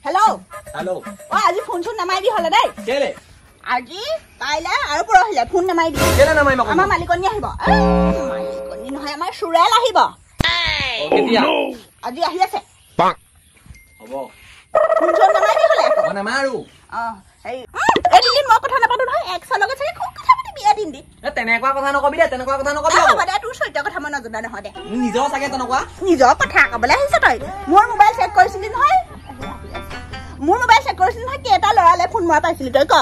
hello' hello' আজি phone চোন নামাৰিবি হলে দেই কেলে আজি কাইলে আৰু পৰহিলে ফোন নামাৰিবি কেলে নামাৰিম আকৌ আমাৰ মালিকনী আহিব মালিকনী নহয় আমাৰ চুৰেল আহিব কেতিয়া আজি আহি আছে হ'ব ফোন চোন নামাৰিবি হলে মই নামাৰো এদিন মই কথা নাপাতো নহয় এক্সৰ লগত চাগে খুব কথা পাতিবি এদিন তেনেকুৱা কথা নকবি দে তেনেকুৱা কথা নকবি হ'ব দে তোৰ চৰিত্ৰ কথা মই নজনা নহয় দে নিজৰ চাগে তেনেকুৱা নিজৰ কথা কবলৈ আহিছ তই মোৰ মোবাইল চেক কৰিছিলি নহয় মোৰ মোবাইল চেক কৰিছিলি নহয় কেইটা ল'ৰালে ফোন মৰা পাইছিলি তই ক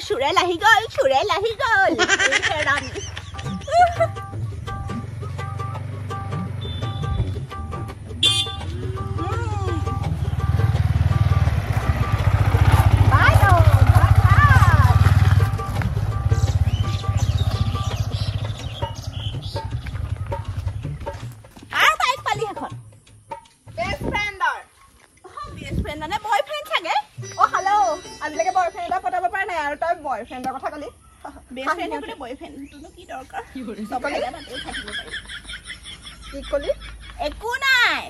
চুৰেল আহি গ'ল বয়ফ্ৰেণ্ডৰ কথা কলি বেষ্টফ্ৰেণ্ড মানে বয়ফ্ৰেণ্ড তুনো কি দৰকাৰ কি কলি একো নাই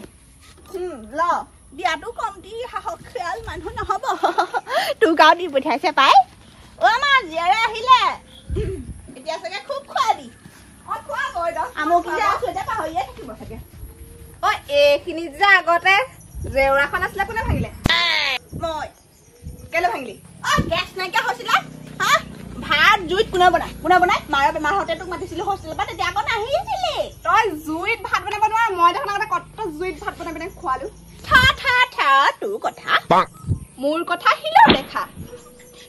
ল দিয়াটো কমটি সাহস খেয়াল মানুহ নহব তোৰ গাঁও দি পঠিয়াইছে পাই আমাৰ জীয়াৰে আহিলে এতিয়া চাগে খুব খোৱাবি আমুক পাহৰিয়ে থাকিব চাগে এইখিনি যে আগতে জেউৰাখন আছিলে কোনে ভাঙিলে মই কেলে ভাঙিলি গেছ নাইকিয়া হৈছিলে ভাত জুইত কোনে বনাই মাৰ বেমাৰ হওঁতে তোক মাতিছিলো হোষ্টেলৰ পৰা তেতিয়া আকৌ নাহিছিলি তই জুইত ভাত বনাব নোৱাৰ মই দেখোন আগতে কত জুইত ভাত বনাই পিনে খোৱালো তোৰ কথা মোৰ কথা হিলৰ দেখা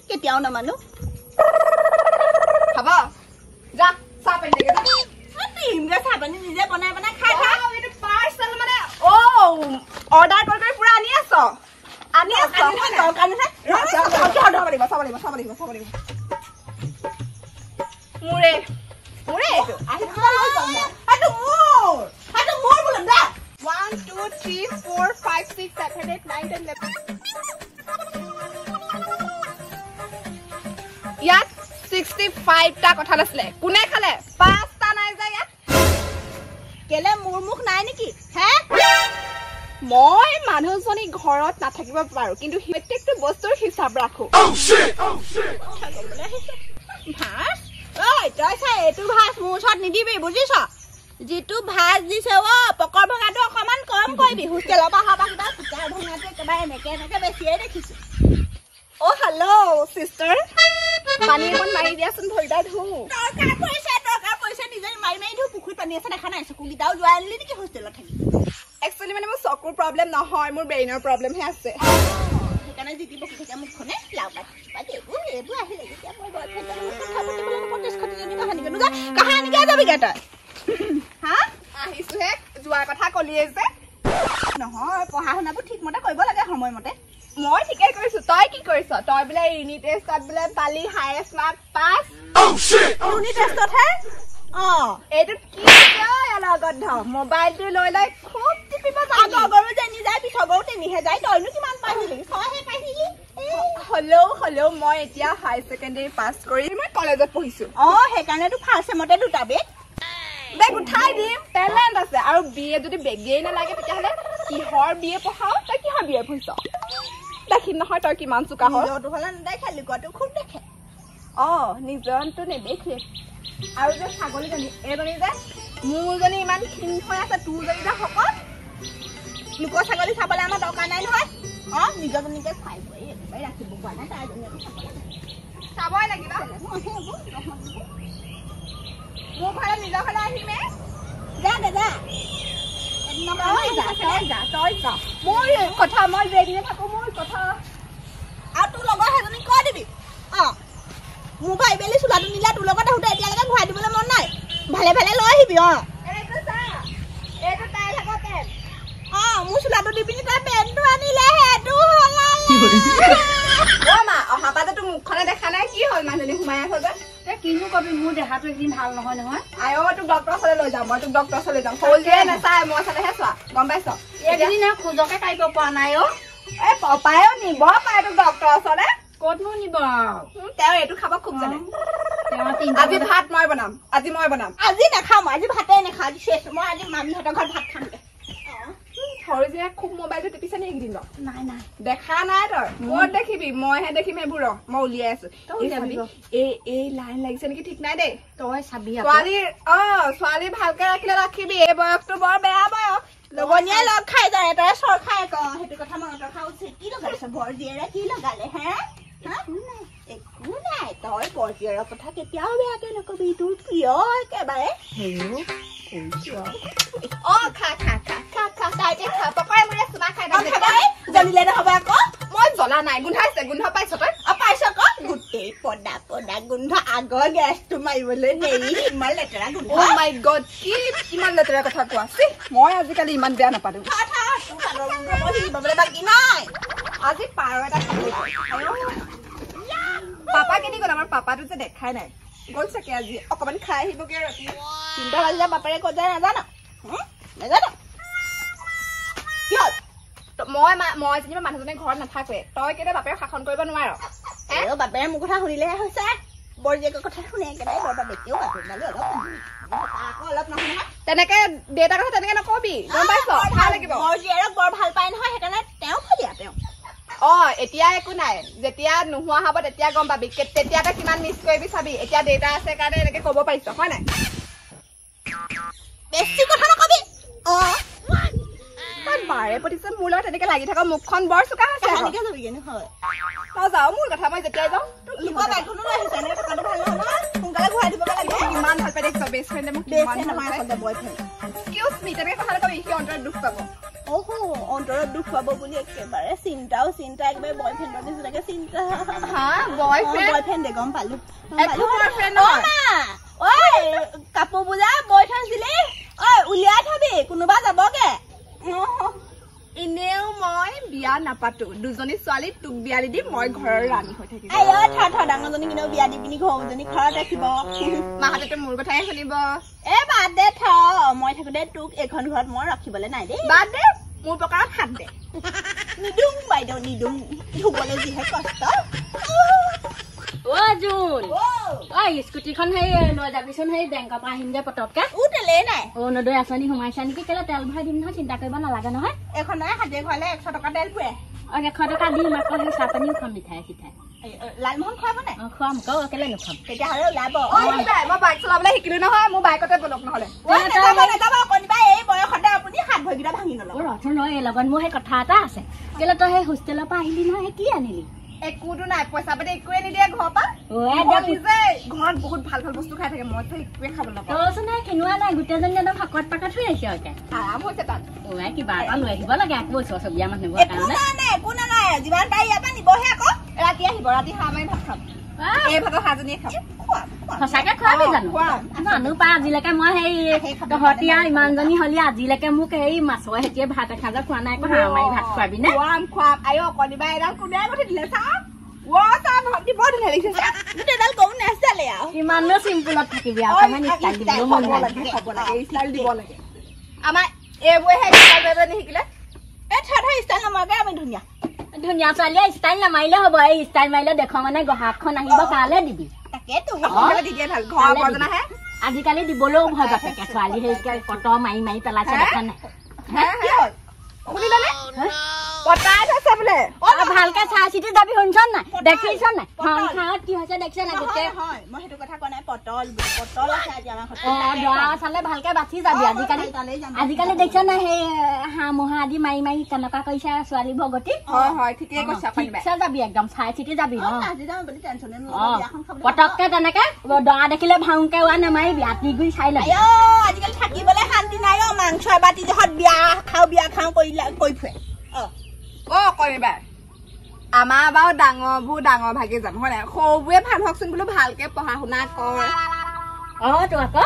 কেতিয়াও নামানো হব যা চাহ পানী লাগে চাহ পানী নিজে বনাই খাই এইটো পাৰ্চেল মানে অৰ্ডাৰ কৰি পুৰা আনি আছ মোৰে এইটো মোৰ বোলো দে 1 2 3 4 5 6 7 8 9 10 11 ইয়াত 65 টা কথা আছিলে কোনে খালে 5টা নাই যায় ইয়াত কেলে মোৰ মুখ নাই নেকি মই মানুহজনী ঘৰত নাথাকিব পাৰো কিন্তু প্ৰত্যেকটো বস্তুৰ হিচাপ ৰাখো তই চাই এইটো ভাত মোৰ ওচৰত নিদিবি বুজিছ যিটো ভাত দিছে পকৰ ভঙাটো অকমান কম কৰিবি হোষ্টেলৰ পৰা অহা কিবা চুকাৰ ভঙাটো একেবাৰে এনেকে বেছিয়ে দেখিছো হেল্ল' চিষ্টাৰ পানী অকণ মাৰি দিয়াচোন ভৰিদাই ধু দৰকাৰ পৰিছে নিজে মাৰি ধু পুখুৰীত পানী আছে দেখা নাই চকুকেইটাও যোৱাই আনিলি নেকি হোষ্টেলত থাকি একচুৱেলি মানে মোৰ চকুৰ প্ৰব্লেম নহয় মোৰ ব্ৰেইনৰ প্ৰব্লেমহে আছে সেইকাৰণে জিতি বকি থাকে মুখখনে এইবোৰ আহিলে যেতিয়া মই কাহানিকে যাবিগে তই আহিছোহে যোৱাৰ কথা কলিয়ে যে নহয় পঢ়া শুনাবোৰ ঠিকমতে কৰিব লাগে সময়মতে মই ঠিকে কৰিছো তই কি কৰিছ তই বোলে ইউনিট টেষ্টত বোলে পালি হাইয়েষ্ট মাৰ্ক পাছ ইউনিট টেষ্টতহে এইটোত কি লগত মোবাইলটো লৈ লৈ খুব টিপিব আগৰো যেনি যায় পিছগৰো তেনিহে যায় তইনো কিমান পাইছিলি ছয়হে পাইছিলি হলেও মই এতিয়া হাই ছেকেণ্ডেৰী পাছ কৰি মই কলেজত পঢ়িছো সেইকাৰণেতো ফাৰ্ষ্ট চেমতে 2টা বেগ উঠাই দিম টেলেণ্ট আছে আৰু বিএ যদি বেগেই নালাগে তেতিয়াহ'লে কিহৰ বিএ পঢ়াও তই কিহৰ বিএ পঢ়িছ দেখিম নহয় তই কিমান চোকা হয় হলে নেদেখে লুকুৱাটো খুব দেখে নিজৰটো নেদেখে আৰু যে ছাগলীজনী এইজনী যে মোৰজনী ইমান ক্ষীণ হৈ আছে তোৰজনী যে শকত লোকৰ ছাগলী চাবলৈ আমাৰ দৰকাৰ নাই নহয় নিজৰজনীকে চাই কৰি একেবাৰে ৰাখিব পৰা নাই তাইজনী চাবই লাগিব মোৰ ঘৰত নিজৰ ঘৰলৈ আহিমে মোৰ কথা মই ৰেডি থাকো মোৰ কথা আৰু তোৰ লগৰ সেইজনী কৈ দিবি মোৰ ভাই বেলি চোলাটো নিলে তোৰ লগত আহোঁতে এতিয়ালৈকে ঘূৰাই দিবলৈ মন নাই ভালে লৈ আহিবি মোৰ চোলাটো দি পিনি তই পেণ্টটো আনিলে সেইটো অহা পাতে তোৰ মুখখনে দেখা নাই কি হ'ল মানুহজনী সোমাই আছ যে কিনো কবি মোৰ দেহাটো একদিন ভাল নহয় মই তোক ডক্টৰৰ ওচৰলৈ লৈ যাম সৰুজীয়ে নাচাই মই চালেহে চোৱা গম পাইছ এদিন খোজকে কাঢ়িব পৰা নাই পপায়েও নিব পাৰে তোক ডক্টৰৰ ওচৰলৈ ক'তনো নিব তেওঁ এইটো খাব খুব জানে আজি ভাত মই বনাম আজি আজি নাখাওঁ আজি ভাতে নাখাওঁ আজি মই আজি মামীহঁতৰ ঘৰত ভাত খাম সৰু যে খুব মোবাইলটো টিপিছে নে একদিন নাই নাই দেখা নাই তই ক'ত দেখিবি মইহে দেখিম সেইবোৰ ৰ মই উলিয়াই আছো এই লাইন লাগিছে নেকি ঠিক নাই দেই তই চাবি ছোৱালী ভালকে ৰাখিলে ৰাখিবি এই বয়সটো বৰ বেয়া বয়স লগনীয়ে লগ খাই যায় তই চৰ খাই ক সেইটো কথা মনত ৰখা উচিত কি লগাইছ বৰ জীয়েৰে কি লগালে হে একো নাই তই বৰ জীয়েৰৰ কথা কেতিয়াও বেয়াকে নকবি তোৰ প্ৰিয় একেবাৰে জানিলে নহব আকৌ মই জ্বলা নাই গোন্ধাইছে গোন্ধ পাইছ তই পাইছ আকৌ গোটেই পদা পদা গোন্ধ আগৰ গেছটো মাৰিবলৈ নেৰি ইমান লেতেৰা গোন্ধ মাই গড কি ইমান লেতেৰা কথা কোৱা মই আজিকালি ইমান বেয়া নাপালো বাকী নাই আজি পাৰ এটা পাপা কেনি গ'ল আমাৰ পাপাটো যে দেখাই নাই গ'ল চাগে আজি অকমান খাই আহিবগে ৰাতি 3টা বাজিলে বাপেৰে ক'ত যায় নাজানো নাজানো কি হ'ল মই যেনিবা মানুহজনে ঘৰত নাথাকে তই কেতিয়া বাপেৰে শাসন কৰিব নোৱাৰ বাপেৰে মোৰ কথা শুনিলেহে হৈছে বৰ জীয়েকৰ কথা শুনে একেবাৰে বৰ বাপেকেও অলপ নহয় তেনেকে দেউতাৰ কথা তেনেকে নকবি গম পাইছ ভাল লাগিব বৰ জীয়েৰক বৰ ভাল পায় নহয় সেইকাৰণে তেওঁ ফলিয়া তেওঁ এতিয়া একো নাই যেতিয়া নোহোৱা হ'ব তেতিয়া গম পাবি তেতিয়া তই কিমান মিছ কৰিবি চাবি এতিয়া দেউতা আছে কাৰণে এনেকে ক'ব পাৰিছ হয় নাই বেছি কথা নকবি তই বাৰে প্ৰতিছে মোৰ লগত তেনেকে লাগি থকা মুখখন বৰ চোকা হৈছে তই যাও মোৰ কথা মই যেতিয়াই যাওঁ সোনকালে ঘূৰাই দিব লাগে ইমান ভাল পাই দেখিছ বেষ্ট ফ্ৰেণ্ডে মোক কিয় তেনেকে কথা নকবি সি অন্তৰত দুখ পাব অন্তৰত দুখ পাব বুলি একেবাৰে চিন্তা একেবাৰে বয়ফ্ৰেণ্ডৰ নিচিনাকে চিন্তা বয়ফ্ৰেণ্ড গম পালো কাপোৰ বোলা বৈ থৈছিলি উলিয়াই থবি কোনোবা যাবগে এনেও মই বিয়া নাপাতো দুজনী ছোৱালী তোক বিয়া দি দিম মই ঘৰৰ ৰাণী হৈ থাকিম ডাঙৰজনী কিন্তু বিয়া দি পিনি ঘৰজনী ঘৰত ৰাখিব মাহঁতে মোৰ কথাই শুনিব বাদ দে মই থাকোতে তোক এইখন ঘৰত মই ৰাখিবলৈ নাই দেই বাদ দে মোৰ প্ৰকাৰত হাত দে নিদুং বাইদেউ নিদুং ধুবলৈ যিহে কষ্ট জুন স্কুটিখন সেই লৈ যাবিচোন সেই বেংকৰ পৰা আহিম যে পতককে তেলেই নাই অৰুণোদয় আঁচনি সোমাইছা নেকি কেলে তেল ভৰাই দিম নহয় চিন্তা কৰিব নালাগে নহয় এখন হাজিৰা খোৱালে 100 টকা তেল পুৰে 100 টকা দিম আকৌ সেই চাহ পানীও খুৱাম মিঠাই চিঠাই লালমোহন খুৱাব নাই খুৱাম কেলে নোখুৱাম তেতিয়াহ'লে ওলাব মই বাইক চলাবলৈ শিকিলো নহয় মোৰ বাইকতে বলক নহ'লে এই বয়সতে আপুনি হাত ভৰিকেইটা ভাঙি নল'ব নহয় লগত মোৰ সেই কথা এটা আছে কেলে তই সেই হোষ্টেলৰ পৰা আহিলি নহয় কি আনিলি একোতো নাই পইচা পাতি একোৱে নিদিয়ে ঘৰৰ পৰা ঘৰত বহুত ভাল ভাল বস্তু খাই থাকে মই একোৱে খাব নাপাওঁ তইচোন কিনোৱা নাই গোটেইজনী একদম ফাকত পাকত হৈ আহিছে আৰাম হৈছে তাত কিবা এটা লৈ আহিব লাগে আকৌ ওচৰ চবীয়া মানুহবোৰৰ কাৰণে একো নাই যিমান পাৰি ইয়াৰ পৰা নিবহে আকৌ ৰাতি আহিব ৰাতি হাঁহ মাৰি ভাত খাম এই ভাতৰ হাঁহজনীয়ে খাম সঁচাকে খোৱাবি জানো মানুহ পাই আজিলৈকে মই সেই তহঁতি আৰু ইমানজনী হলি আজিলৈকে মোক সেই মাছৰ সেতিয়ে ভাত এসাঁজ খোৱা নাই আকৌ হাঁহ মাৰি ভাত খুৱাবি নে খুৱাম আই কণিবা এডাল কোনে গুঠি দিলে ইমানো চিম্পুলত থাকিবি আমাৰ এইবোৰহে নিশিকিলে আমি ধুনীয়া ধুনীয়া ছোৱালীয়ে ষ্টাইল নামাৰিলে হ'ব এই ষ্টাইল মাৰিলে দেখ মানে গ্ৰাহকখন আহিব কালে দিবি আজিকালি দিবলৈও ভয় বাপেকে ছোৱালী সেই কট মাৰি মাৰি পেলাইছে দেখা নাই ভালকে চাই চিতি যাবি শুনিছ নাই দেখিছ নাই সংসাৰত কি হৈছে দেখিছ নাই গোটেই দৰা চালে ভালকে বাচি যাবি আজিকালি দেখিছ নাই সেই হাঁহ মহা আদি মাৰি মাৰি কেনেকুৱা কৰিছে ছোৱালী ভগতি যাবি একদম চাই চিতি যাবি পটককে তেনেকে দৰা দেখিলে ভাউকে ওৱা নামাৰিবি আতি গুৰি চাই ল'বি আজিকালি থাকিবলৈ শান্তি নাই মাংস এবাতি জহত বিয়া খাওঁ কৰি ফুৰে কৰিবা আমাৰ বাৰু ডাঙৰবোৰ ডাঙৰ ভাগে যাম হয় নাই সৰুবোৰে ভাল হওকচোন বোলো ভালকে পঢ়া শুনা কৰ তো আকৌ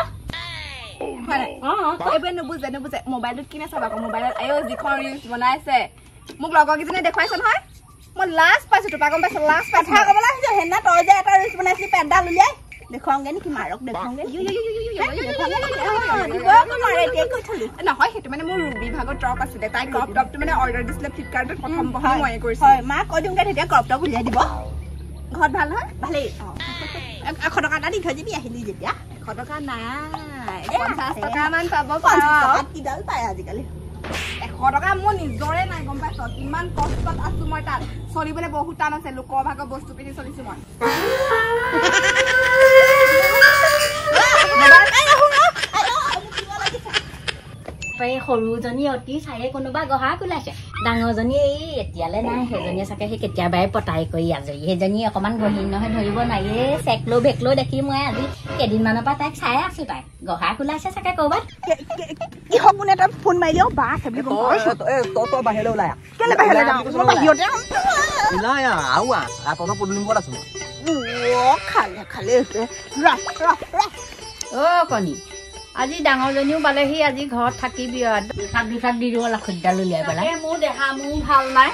এইবোৰে নুবুজে মোবাইলটোত কিনে চাবা আকৌ মোবাইলত যিখন ৰিলচ বনাইছে মোক লগৰ কেইজনীয়ে দেখুৱাইছে নহয় মই লাষ্ট পাইছো তোপা গম পাইছো লাষ্ট কথা ক'বলৈ আহিছো সেইদিনা তই যে এটা ৰিলচ বনাইছিলি পেণ্টডাল উলিয়াই দেখুৱাওঁগে নেকি মাৰক দেখুৱাওঁগে নহয় সেইটো মানে মোৰ বিভাগৰ টপ আছিলে তাই ক্ৰপ টপটো মানে অৰ্ডাৰ দিছিলে ফ্লিপকাৰ্টত প্ৰথম মই কৰিছো মাক কৈ দিওঁগে তেতিয়া ক্ৰপ টপ উলিয়াই দিব ঘৰত ভাল নহয় ভালেই 100 টকা এটা দি থৈ দিবি আহিলি যেতিয়া 100 টকা নাই 50 টকা মান পাব কিডাল পায় আজিকালি 100 টকা মোৰ নিজৰে নাই গম পাইছ কিমান কষ্টত আছো মই তাত চলিবলৈ বহুত টান আছে লোকৰ ভাগৰ বস্তু পিন্ধি চলিছো মই সৰুজনী অতি চায়ে কোনোবা গঢ়া কোলাইছে ডাঙৰজনী এই এতিয়ালে নাই সেইজনীয়ে চাগে সেই কেতিয়াবাই পতাই কৰি আজৰি সেইজনী অকমান গহীন নহয় ধৰিব নোৱাৰি চেকলো ভেকলো দেখি মই আজি কেইদিনমানৰ পৰা তাইক চাই আছো তাই গঢ়া কোলাইছে চাগে ক'ৰবাত কিহৰ কোনে এটা ফোন মাৰিলে বা আছে বুলি তই বাহিৰলৈ ওলাই কেলে বাহিৰলৈ যাওঁ বাহিৰতে ওলাই আহা তহঁতৰ পদূলি মুখত আছো খালে খালে কণী আজি ডাঙৰজনীও পালেহি আজি ঘৰত থাকিবি দুটাক দি দিব লাখুটডাল উলিয়াই পেলাই মোৰ দেহা মোৰ ভাল নাই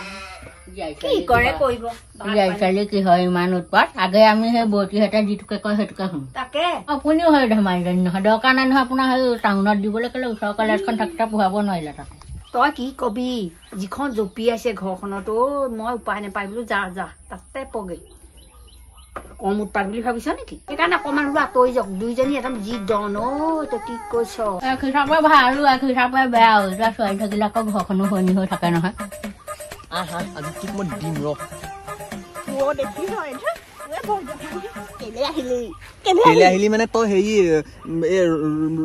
কি কৰে কৰিব ছোৱালী কি হয় ইমান উৎপাত আগে আমি সেই বৌতিহঁতে যিটোকে কয় সেইটোকে শুনো তাকে আপুনিও হয় ধেমালিজনী নহয় দৰকাৰ নাই নহয় আপোনাৰ সেই টাউনত দিবলৈ ক'লে ওচৰৰ কলেজখন থাকোঁতে পঢ়াব নোৱাৰিলে তাতে তই কি কবি যিখন জপি আছে ঘৰখনতো মই উপায় নাপাই বোলো যা যা তাতে পগে কম উৎপাত বুলি ভাবিছ নেকি সেইকাৰণে অকমান বোলো আঁতৰি যাওক দুইজনী একদম যি দন তই কি কৈছ খিচাপে ভাল খিচাপে বেয়া এতিয়া ছোৱালী থাকিলে আকৌ ঘৰখনো শুৱনি হৈ থাকে নহয় আজি তোক মই দিম ৰ দেখি হয় কেলে আহিলি মানে তই হেৰি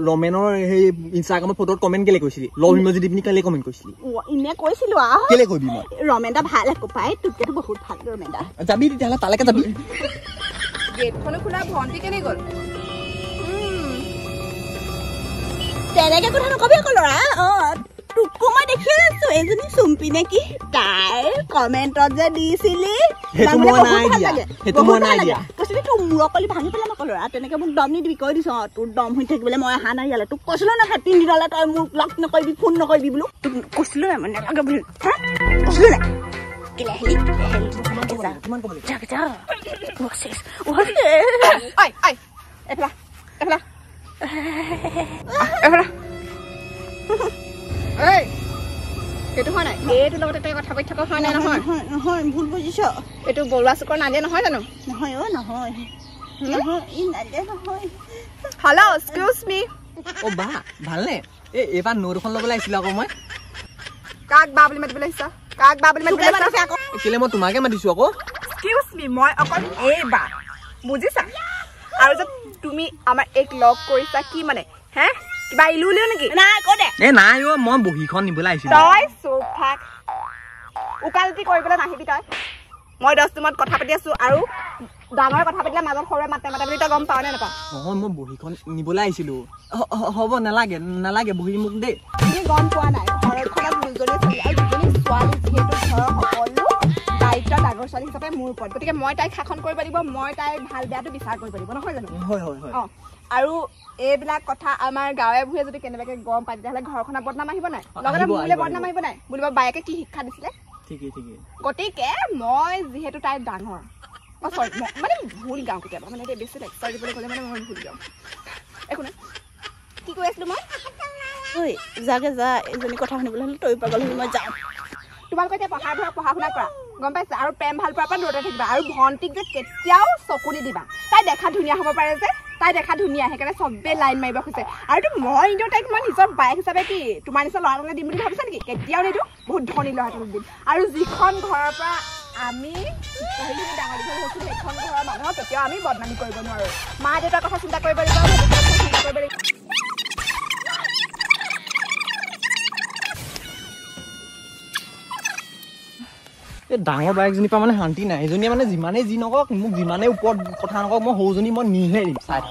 ৰমেনৰ সেই ইনষ্টাগ্ৰামৰ ফটোত কমেণ্ট কেলে কৈছিলি লভ ইমজি দি পিনি কেলে কমেণ্ট কৈছিলি ইনে কৈছিলো কেলে কৈবি মই ৰমেনদা ভাল একো পাই তোকেতো বহুত ভাল ৰমেনদা যাবি তেতিয়াহ'লে তালৈকে যাবি গেটখনো খোলা ভণ্টি কেনে গ'ল তেনেকে কথা নকবি আকৌ ল'ৰা তোকো মই দেখি আছো এজনী চুম্পি নেকি তাইৰ কমেণ্টত যে দিছিলি কৈছিলি তোৰ মূৰৰ কলি ভাঙি পেলাম আকৌ ল'ৰা তেনেকে মোক দম নিদিবি কৈ দিছ তোৰ দম হৈ থাকিবলৈ মই অহা নাই ইয়ালে তোক কৈছিলো না 3 দিনলে তই মোক লগ নকৰিবি ফোন নকৰিবি বোলো তোক কৈছিলো নাই মানে নালাগে বুলি কৈছিলো নাই কেলে আহিলি কিমান ক'ব যা যা সেইটো হয় নাই সেইটো লগতে তই কথা পাতি থকা হয় নাই নহয় নহয় ভুল বুজিছ এইটো বৰুৱা চুকৰ নাজিয়া নহয় জানো নহয় নহয় ই নাজিয়া নহয় হেল্ল' এক্সকিউজ মি বা ভালনে এইবাৰ নোট এখন ল'বলৈ আহিছিলো আকৌ মই কাক বা বুলি মাতিবলৈ আহিছা কাক বা বুলি মাতিবলৈ আহিছা আকৌ কেলে মই তোমাকে মাতিছো আকৌ এক্সকিউজ মি মই অকল এই বা বুজিছা আৰু যে তুমি আমাৰ এক লগ কৰিছা কি মানে হে কিবা ইলু উলিও নেকি নাই কৈ দে নাই মই বহীখন নিবলৈ আহিছিলো তই সোফা উকালতি কৰিবলৈ নাহিবি তই মই 10 মিনিট কথা পাতি আছো আৰু ডাঙৰ কথা পাতিলে মাজত সৰুৱে মাতে বুলি তই গম পাৱ নে নাপাৱ নহয় মই বহীখন নিবলৈ আহিছিলো হ'ব নালাগে বহী মোক দে তুমি গম পোৱা নাই ঘৰখনত দুজনী ছোৱালী আৰু দুজনী ছোৱালী যিহেতু ঘৰৰ সকলো দায়িত্ব ডাঙৰ ছোৱালী হিচাপে মোৰ ওপৰত গতিকে মই তাইক শাসন কৰিব লাগিব মই তাইৰ ভাল বেয়াটো বিচাৰ কৰিব লাগিব নহয় জানো হয় আৰু এইবিলাক কথা আমাৰ গাঁৱে ভূঞে যদি কেনেবাকে গম পাই তেতিয়াহ'লে ঘৰখনত বদনাম আহিব নাই লগতে মোলৈ বদনাম আহিব নাই বুলিব বায়েকে কি শিক্ষা দিছিলে গতিকে মই যিহেতু তাইৰ ডাঙৰ চৰি মানে ভুল গাওঁ কেতিয়াবা মানে এতিয়া বেছি লেকচাৰ দিবলৈ গ'লে মানে মই ভুল গাওঁ একো নাই কি কৈ আছিলো মই ঐ যাগে যা এজনী কথা শুনিবলৈ হ'লে তই পাগল হ'লে মই যাওঁ তোমালোকে এতিয়া পঢ়া শুনা কৰা গম পাইছা আৰু প্ৰেম ভাল পোৱাৰ পৰা দূৰতে থাকিবা আৰু ভণ্টিক যে কেতিয়াও চকু নিদিবা তাই দেখা ধুনীয়া হ'ব পাৰে যে তাই দেখা ধুনীয়া সেইকাৰণে চবেই লাইন মাৰিব খোজে আৰু মই নিদিওঁ তাইক মই নিজৰ বায়েক হিচাপে কি তোমাৰ নিচিনা ল'ৰাটোলৈ দিম বুলি ভাবিছা নেকি কেতিয়াও নিদিওঁ বহুত ধনী ল'ৰাটোলৈ দিম আৰু যিখন ঘৰৰ পৰা আমি ডাঙৰ দীঘল হৈছোঁ সেইখন ঘৰৰ মানুহক কেতিয়াও আমি বদনামি কৰিব নোৱাৰোঁ মা দেউতাৰ কথা চিন্তা কৰিব লাগিব চিন্তা কৰিব লাগিব এই ডাঙৰ বায়েকজনীৰ পৰা মানে শান্তি নাই এজনীয়ে মানে যিমানেই যি নকওক মোক যিমানেই ওপৰত কথা নকওক মই সৰুজনী মই নিহে দিম চাই